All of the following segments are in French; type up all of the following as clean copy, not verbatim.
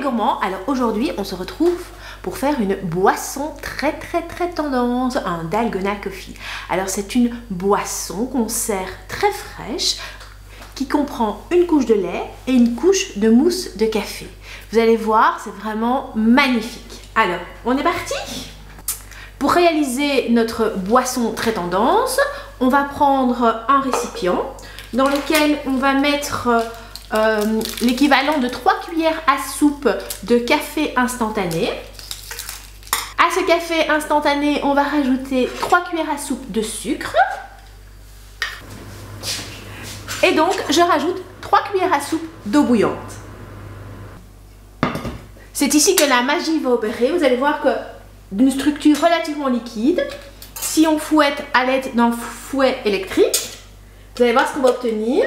gourmands, alors aujourd'hui on se retrouve pour faire une boisson très tendance, un Dalgona Coffee. Alors c'est une boisson qu'on sert très fraîche, qui comprend une couche de lait et une couche de mousse de café. Vous allez voir, c'est vraiment magnifique. Alors, on est parti? Pour réaliser notre boisson très tendance, on va prendre un récipient dans lequel on va mettre l'équivalent de 3 cuillères à soupe de café instantané. À ce café instantané, on va rajouter 3 cuillères à soupe de sucre. Et donc, je rajoute 3 cuillères à soupe d'eau bouillante. C'est ici que la magie va opérer. Vous allez voir que d'une structure relativement liquide, si on fouette à l'aide d'un fouet électrique, vous allez voir ce qu'on va obtenir.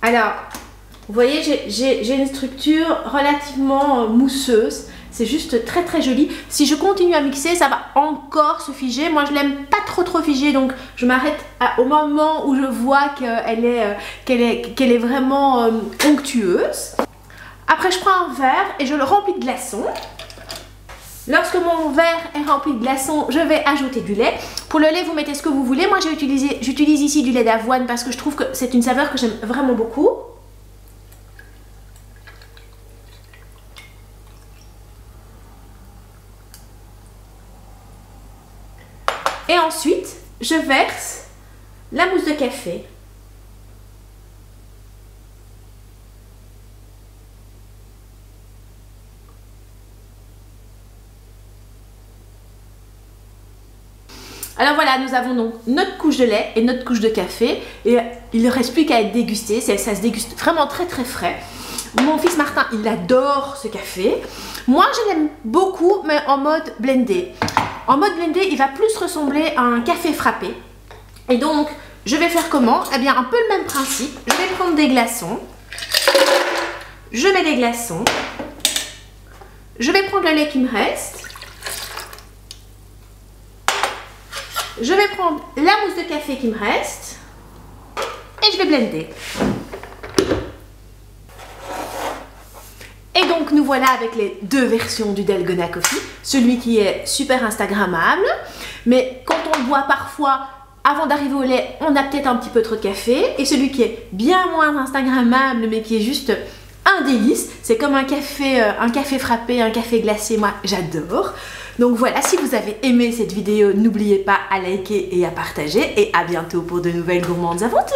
Alors, vous voyez, j'ai une structure relativement mousseuse. C'est juste très joli. Si je continue à mixer, ça va encore se figer. Moi, je l'aime pas trop figée, donc je m'arrête au moment où je vois qu'elle est vraiment onctueuse. Après, je prends un verre et je le remplis de glaçons. Lorsque mon verre est rempli de glaçons, je vais ajouter du lait. Pour le lait, vous mettez ce que vous voulez. Moi, j'utilise ici du lait d'avoine parce que je trouve que c'est une saveur que j'aime vraiment beaucoup. Et ensuite, je verse la mousse de café. Alors voilà, nous avons donc notre couche de lait et notre couche de café. Et il ne reste plus qu'à être dégusté. Ça se déguste vraiment très frais. Mon fils Martin, il adore ce café. Moi, je l'aime beaucoup, mais en mode blendé. En mode blendé, il va plus ressembler à un café frappé. Et donc, je vais faire comment? Eh bien, un peu le même principe. Je vais prendre des glaçons. Je mets des glaçons. Je vais prendre le lait qui me reste. Je vais prendre la mousse de café qui me reste. Et je vais blender. Et donc nous voilà avec les deux versions du Dalgona Coffee. Celui qui est super instagrammable, mais quand on le boit parfois, avant d'arriver au lait, on a peut-être un petit peu trop de café. Et celui qui est bien moins instagrammable, mais qui est juste un délice. C'est comme un café frappé, un café glacé, moi j'adore. Donc voilà, si vous avez aimé cette vidéo, n'oubliez pas à liker et à partager. Et à bientôt pour de nouvelles gourmandes aventures.